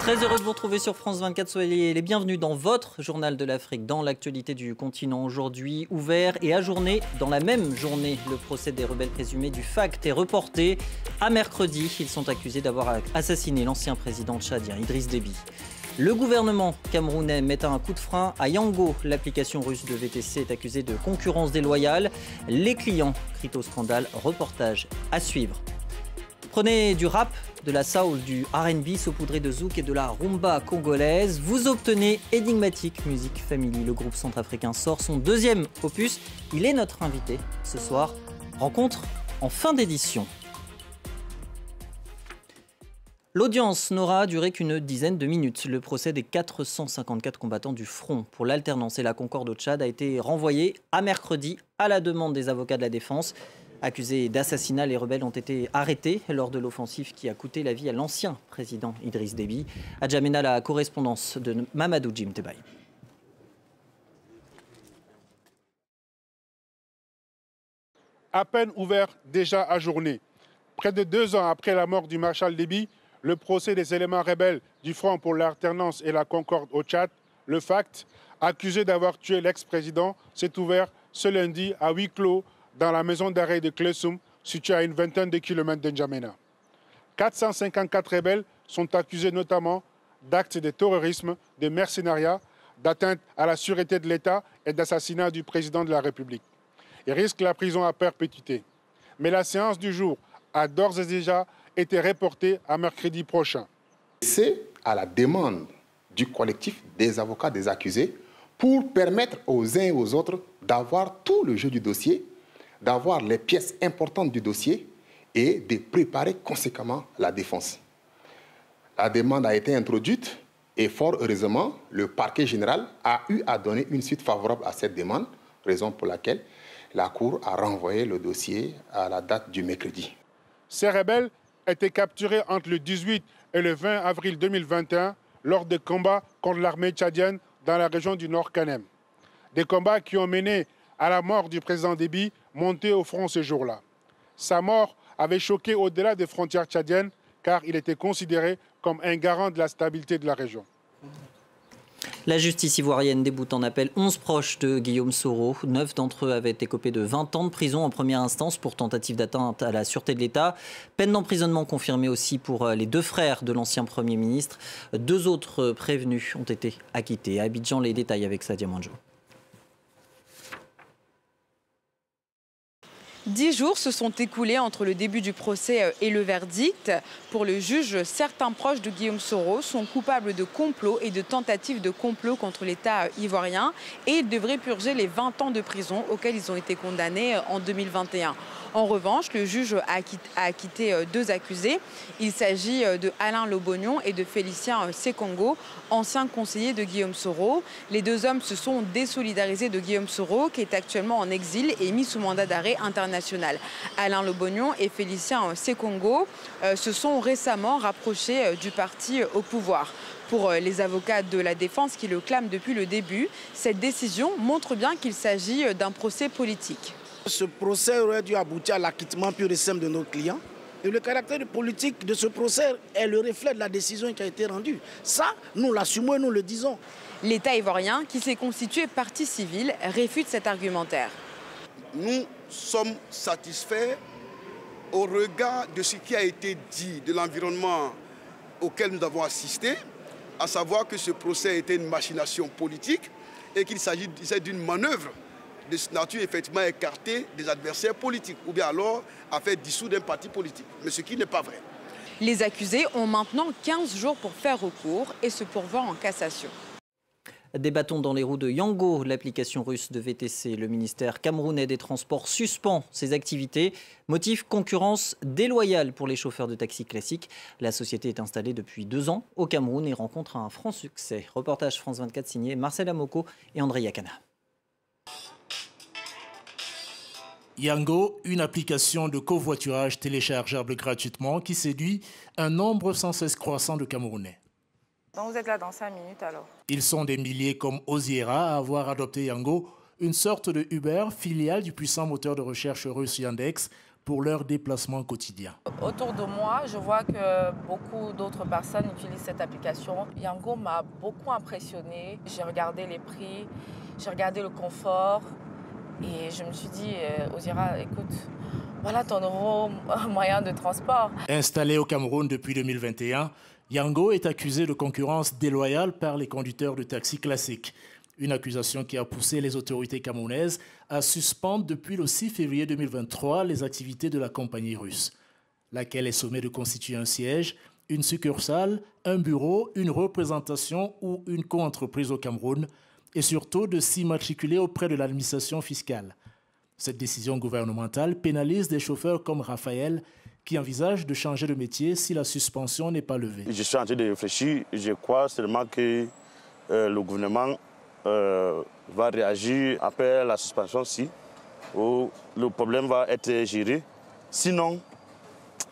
Très heureux de vous retrouver sur France 24. Soyez les bienvenus dans votre journal de l'Afrique, dans l'actualité du continent aujourd'hui. Ouvert et ajourné dans la même journée. Le procès des rebelles présumés du FACT est reporté à mercredi. Ils sont accusés d'avoir assassiné l'ancien président tchadien Idriss Déby. Le gouvernement camerounais met un coup de frein à Yango. L'application russe de VTC est accusée de concurrence déloyale. Les clients crient au scandale. Reportage à suivre. Prenez du rap, de la soul, du R&B saupoudré de zouk et de la rumba congolaise. Vous obtenez Enigmatic Music Family. Le groupe centrafricain sort son deuxième opus. Il est notre invité ce soir. Rencontre en fin d'édition. L'audience n'aura duré qu'une dizaine de minutes. Le procès des 454 combattants du Front pour l'alternance et la concorde au Tchad a été renvoyé à mercredi à la demande des avocats de la défense. Accusés d'assassinat, les rebelles ont été arrêtés lors de l'offensive qui a coûté la vie à l'ancien président Idriss Déby. À Djamena, la correspondance de Mamadou Jim Tebaï. À peine ouvert, déjà ajourné. Près de 2 ans après la mort du maréchal Déby, le procès des éléments rebelles du Front pour l'alternance et la concorde au Tchad, le FACT, accusé d'avoir tué l'ex-président, s'est ouvert ce lundi à huis clos dans la maison d'arrêt de Klessoum, située à une vingtaine de kilomètres de N'Djamena. 454 rebelles sont accusés notamment d'actes de terrorisme, de mercenariat, d'atteinte à la sûreté de l'État et d'assassinat du président de la République. Ils risquent la prison à perpétuité. Mais la séance du jour a d'ores et déjà été reportée à mercredi prochain. C'est à la demande du collectif des avocats des accusés pour permettre aux uns et aux autres d'avoir tout le jeu du dossier, d'avoir les pièces importantes du dossier et de préparer conséquemment la défense. La demande a été introduite et fort heureusement, le parquet général a eu à donner une suite favorable à cette demande, raison pour laquelle la Cour a renvoyé le dossier à la date du mercredi. Ces rebelles étaient capturés entre le 18 et le 20 avril 2021 lors de combats contre l'armée tchadienne dans la région du Nord Kanem. Des combats qui ont mené à la mort du président Déby, monté au front ce jour-là. Sa mort avait choqué au-delà des frontières tchadiennes, car il était considéré comme un garant de la stabilité de la région. La justice ivoirienne déboute en appel 11 proches de Guillaume Soro. 9 d'entre eux avaient écopé de 20 ans de prison en première instance pour tentative d'atteinte à la sûreté de l'État. Peine d'emprisonnement confirmée aussi pour les 2 frères de l'ancien Premier ministre. 2 autres prévenus ont été acquittés. À Abidjan, les détails avec Sadia Manjo. 10 jours se sont écoulés entre le début du procès et le verdict. Pour le juge, certains proches de Guillaume Soro sont coupables de complot et de tentative de complot contre l'État ivoirien et ils devraient purger les 20 ans de prison auxquels ils ont été condamnés en 2021. En revanche, le juge a acquitté 2 accusés. Il s'agit de Alain Lobognon et de Félicien Sekongo, anciens conseillers de Guillaume Soro. Les 2 hommes se sont désolidarisés de Guillaume Soro, qui est actuellement en exil et mis sous mandat d'arrêt international. Alain Lobognon et Félicien Sekongo se sont récemment rapprochés du parti au pouvoir. Pour les avocats de la défense qui le clament depuis le début, cette décision montre bien qu'il s'agit d'un procès politique. Ce procès aurait dû aboutir à l'acquittement pur et simple de nos clients. Et le caractère politique de ce procès est le reflet de la décision qui a été rendue. Ça, nous l'assumons et nous le disons. L'État ivoirien, qui s'est constitué partie civile, réfute cet argumentaire. Nous sommes satisfaits au regard de ce qui a été dit, de l'environnement auquel nous avons assisté, à savoir que ce procès était une machination politique et qu'il s'agissait d'une manœuvre de nature effectivement écartée des adversaires politiques ou bien alors à faire dissoudre un parti politique, mais ce qui n'est pas vrai. Les accusés ont maintenant 15 jours pour faire recours et se pourvoir en cassation. Des bâtons dans les roues de Yango, l'application russe de VTC. Le ministère camerounais des Transports suspend ses activités. Motif, concurrence déloyale pour les chauffeurs de taxi classiques. La société est installée depuis 2 ans au Cameroun et rencontre un franc succès. Reportage France 24 signé Marcel Amoko et André Yakana. Yango, une application de covoiturage téléchargeable gratuitement qui séduit un nombre sans cesse croissant de Camerounais. Donc vous êtes là dans 5 minutes alors. Ils sont des milliers comme Osiera à avoir adopté Yango, une sorte de Uber, filiale du puissant moteur de recherche russe Yandex, pour leurs déplacements quotidiens. Autour de moi, je vois que beaucoup d'autres personnes utilisent cette application. Yango m'a beaucoup impressionné. J'ai regardé les prix, j'ai regardé le confort et je me suis dit, Ozira, écoute, voilà ton nouveau moyen de transport. Installé au Cameroun depuis 2021, Yango est accusé de concurrence déloyale par les conducteurs de taxi classiques. Une accusation qui a poussé les autorités camerounaises à suspendre depuis le 6 février 2023 les activités de la compagnie russe, laquelle est sommée de constituer un siège, une succursale, un bureau, une représentation ou une co-entreprise au Cameroun et surtout de s'immatriculer auprès de l'administration fiscale. Cette décision gouvernementale pénalise des chauffeurs comme Raphaël qui envisagent de changer de métier si la suspension n'est pas levée. Je suis en train de réfléchir. Je crois seulement que le gouvernement va réagir après la suspension-ci, où le problème va être géré. Sinon,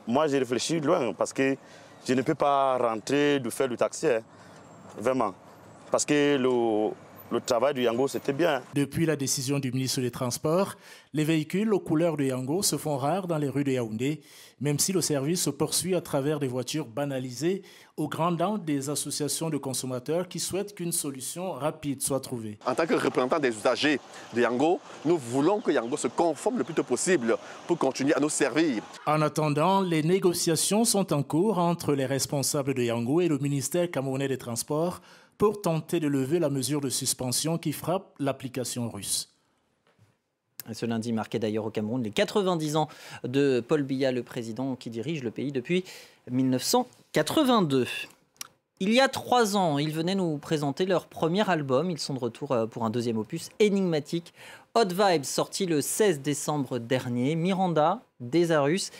moi j'ai réfléchi loin parce que je ne peux pas rentrer de faire du taxi, hein, vraiment. Parce que le travail du Yango, c'était bien. Depuis la décision du ministre des Transports, les véhicules aux couleurs de Yango se font rares dans les rues de Yaoundé, même si le service se poursuit à travers des voitures banalisées au grand dam des associations de consommateurs qui souhaitent qu'une solution rapide soit trouvée. En tant que représentant des usagers de Yango, nous voulons que Yango se conforme le plus tôt possible pour continuer à nous servir. En attendant, les négociations sont en cours entre les responsables de Yango et le ministère camerounais des Transports pour tenter de lever la mesure de suspension qui frappe l'application russe. Ce lundi marquait d'ailleurs au Cameroun les 90 ans de Paul Biya, le président qui dirige le pays depuis 1982. Il y a 3 ans, ils venaient nous présenter leur premier album. Ils sont de retour pour un deuxième opus énigmatique. Hot Vibes, sorti le 16 décembre dernier. Miranda, Desarus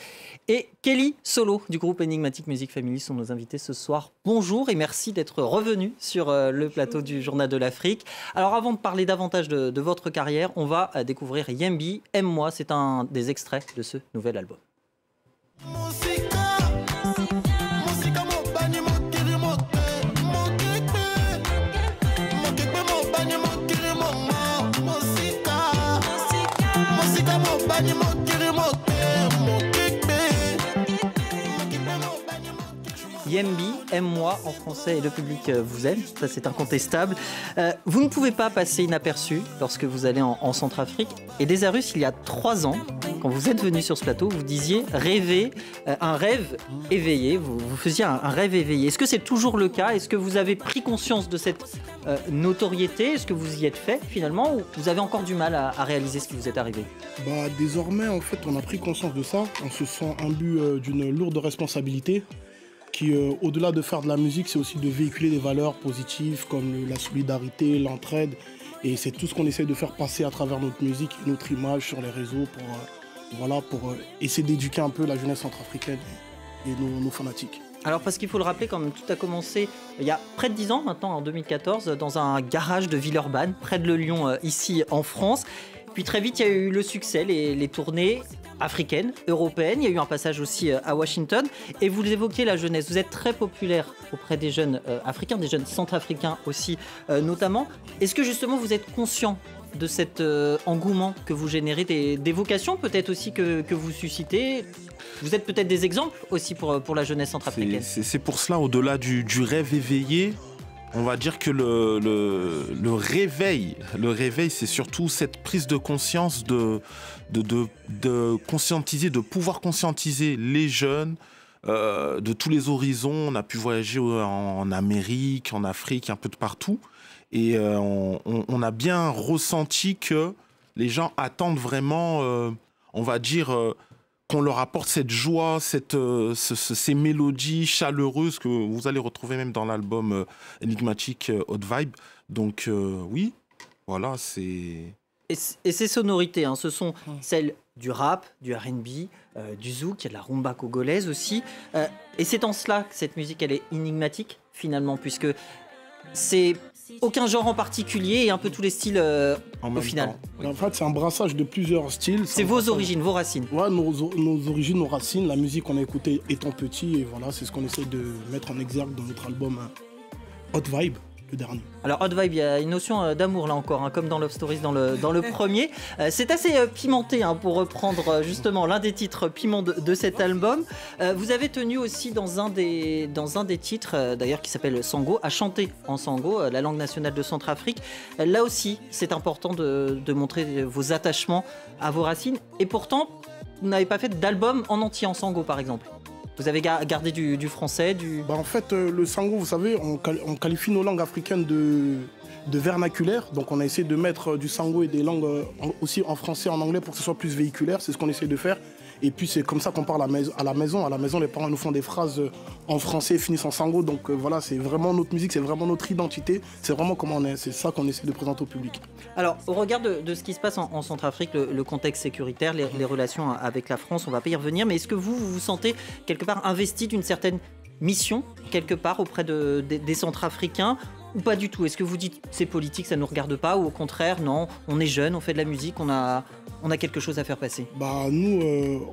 et Kelly Solo du groupe Enigmatic Music Family sont nos invités ce soir. Bonjour et merci d'être revenus sur le plateau du Journal de l'Afrique. Alors avant de parler davantage de votre carrière, on va découvrir Yembi, Aime-moi. C'est un des extraits de ce nouvel album. Yembi, Aime-moi en français et le public vous aime, ça c'est incontestable. Vous ne pouvez pas passer inaperçu lorsque vous allez en Centrafrique. Et Desarus, il y a 3 ans, quand vous êtes venu sur ce plateau, vous disiez rêver, un rêve éveillé, vous faisiez un rêve éveillé. Est-ce que c'est toujours le cas? Est-ce que vous avez pris conscience de cette notoriété? Est-ce que vous y êtes fait finalement ou vous avez encore du mal à réaliser ce qui vous est arrivé? Désormais, en fait, on a pris conscience de ça. On se sent imbu d'une lourde responsabilité qui, au-delà de faire de la musique, c'est aussi de véhiculer des valeurs positives comme la solidarité, l'entraide. Et c'est tout ce qu'on essaie de faire passer à travers notre musique et notre image sur les réseaux pour essayer d'éduquer un peu la jeunesse centrafricaine et nos fanatiques. Alors parce qu'il faut le rappeler, quand même, tout a commencé il y a près de 10 ans maintenant, en 2014, dans un garage de Villeurbanne, près de Le Lyon, ici en France. Puis très vite, il y a eu le succès, les tournées africaine, européenne. Il y a eu un passage aussi à Washington. Et vous évoquiez la jeunesse. Vous êtes très populaire auprès des jeunes africains, des jeunes centrafricains aussi notamment. Est-ce que justement vous êtes conscient de cet engouement que vous générez, des vocations peut-être aussi que vous suscitez? Vous êtes peut-être des exemples aussi pour la jeunesse centrafricaine. C'est pour cela, au-delà du rêve éveillé, on va dire que le réveil, c'est surtout cette prise de conscience de conscientiser, de pouvoir conscientiser les jeunes de tous les horizons. On a pu voyager en Amérique, en Afrique, un peu de partout. Et on a bien ressenti que les gens attendent vraiment, on va dire, qu'on leur apporte cette joie, ces mélodies chaleureuses que vous allez retrouver même dans l'album Enigmatic Hot Vibe. Donc oui, voilà, c'est... Et ces sonorités, ce sont celles du rap, du R&B, du zouk, il y a de la rumba congolaise aussi. Et c'est en cela que cette musique, elle est énigmatique finalement, puisque c'est aucun genre en particulier et un peu tous les styles au final. En fait, c'est un brassage de plusieurs styles. C'est vos origines, vos racines. Ouais, nos origines, nos racines, la musique qu'on a écoutée étant petit, et voilà, c'est ce qu'on essaie de mettre en exergue dans notre album Hot Vibe. le dernier. Alors Hot Vibe, il y a une notion d'amour là encore, hein, comme dans Love Stories dans le premier. C'est assez pimenté, hein, pour reprendre justement l'un des titres piment de cet album. Vous avez tenu aussi dans un des titres, d'ailleurs qui s'appelle Sango, à chanter en Sango, la langue nationale de Centrafrique. Là aussi, c'est important de montrer vos attachements à vos racines. Et pourtant, vous n'avez pas fait d'album en entier en Sango, par exemple. Vous avez gardé du français, En fait, le Sango, vous savez, on qualifie nos langues africaines de vernaculaires. Donc on a essayé de mettre du Sango et des langues aussi en français, en anglais, pour que ce soit plus véhiculaire. C'est ce qu'on essaie de faire. Et puis c'est comme ça qu'on parle à la maison. À la maison, les parents nous font des phrases en français et finissent en Sango. Donc voilà, c'est vraiment notre musique, c'est vraiment notre identité. C'est vraiment comment on est. C'est ça qu'on essaie de présenter au public. Alors, au regard de ce qui se passe en Centrafrique, le contexte sécuritaire, les relations avec la France, on ne va pas y revenir, mais est-ce que vous vous sentez quelque part investi d'une certaine mission, quelque part, auprès des Centrafricains, ou pas du tout? Est-ce que vous dites c'est politique, ça ne nous regarde pas, ou au contraire, non, on est jeune, on fait de la musique, on a quelque chose à faire passer? Nous,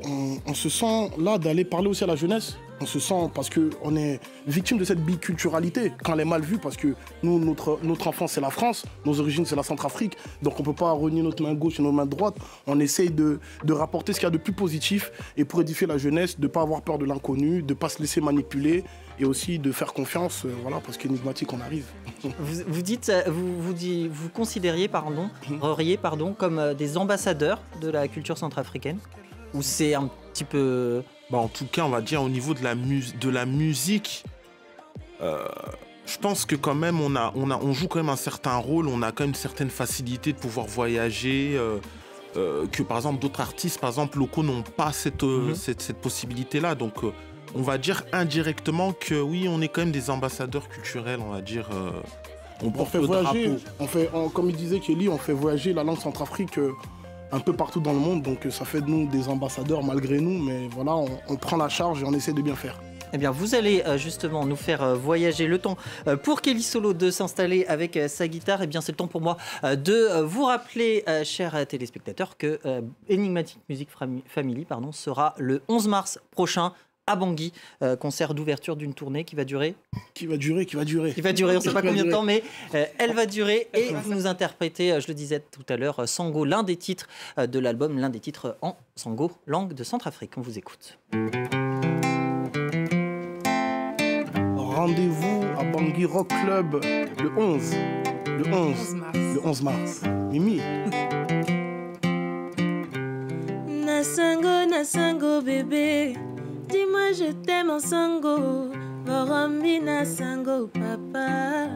on se sent là d'aller parler aussi à la jeunesse. On se sent parce qu'on est victime de cette biculturalité quand elle est mal vue, parce que nous, notre enfance c'est la France, nos origines c'est la Centrafrique, donc on ne peut pas renier notre main gauche et notre main droite. On essaye de rapporter ce qu'il y a de plus positif et pour édifier la jeunesse, de ne pas avoir peur de l'inconnu, de ne pas se laisser manipuler et aussi de faire confiance, voilà, parce qu'énigmatique on arrive. Vous considériez comme des ambassadeurs de la culture centrafricaine, ou c'est un petit peu... En tout cas, on va dire au niveau de la musique, je pense que quand même on joue quand même un certain rôle, on a quand même une certaine facilité de pouvoir voyager, que par exemple d'autres artistes par exemple locaux n'ont pas cette possibilité-là. Donc on va dire indirectement que oui, on est quand même des ambassadeurs culturels, on va dire. On fait voyager, comme il disait Kelly, on fait voyager la langue Centrafrique un peu partout dans le monde, donc ça fait de nous des ambassadeurs malgré nous, mais voilà, on prend la charge et on essaie de bien faire. Eh bien, vous allez justement nous faire voyager. Le temps pour Kelly Solo de s'installer avec sa guitare. Eh bien, c'est le temps pour moi de vous rappeler, chers téléspectateurs, que Enigmatic Music Family sera le 11 mars prochain à Bangui, concert d'ouverture d'une tournée qui va durer. On ne sait pas combien de temps, mais elle va durer. Et vous nous interprétez, je le disais tout à l'heure, Sango, l'un des titres de l'album, l'un des titres en Sango, langue de Centrafrique. On vous écoute. Rendez-vous à Bangui Rock Club le 11 mars. Mimi. Nasango bébé, dis-moi je t'aime en Sango, Vorambina Sango papa.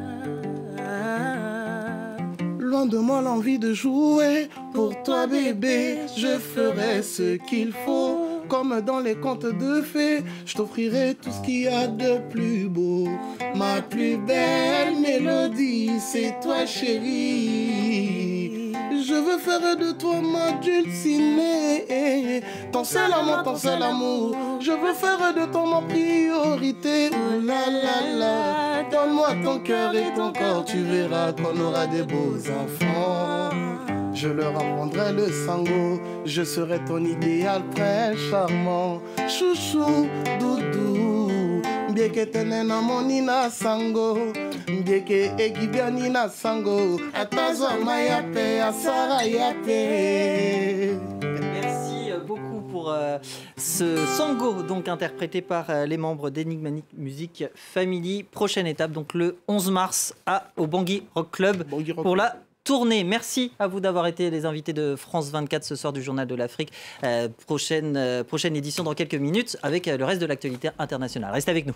Loin de moi l'envie de jouer, pour toi bébé, je ferai ce qu'il faut. Comme dans les contes de fées, je t'offrirai tout ce qu'il y a de plus beau. Ma plus belle mélodie, c'est toi chérie. Je veux faire de toi ma dulcinée, ton seul amour. Je veux faire de toi ma priorité. Oh la la la, donne-moi ton cœur et ton corps, tu verras qu'on aura des beaux enfants. Je leur apprendrai le sango, je serai ton idéal très charmant. Chouchou, doudou, bien que tenena monina sango, bien que egibianina sango, atazo mayape, asara yape. Merci beaucoup pour ce Sango, donc interprété par les membres d'Enigmatic Music Family. Prochaine étape, donc le 11 mars au Bangui Rock Club pour la tournée. Merci à vous d'avoir été les invités de France 24 ce soir du Journal de l'Afrique. Prochaine édition dans quelques minutes avec le reste de l'actualité internationale. Restez avec nous.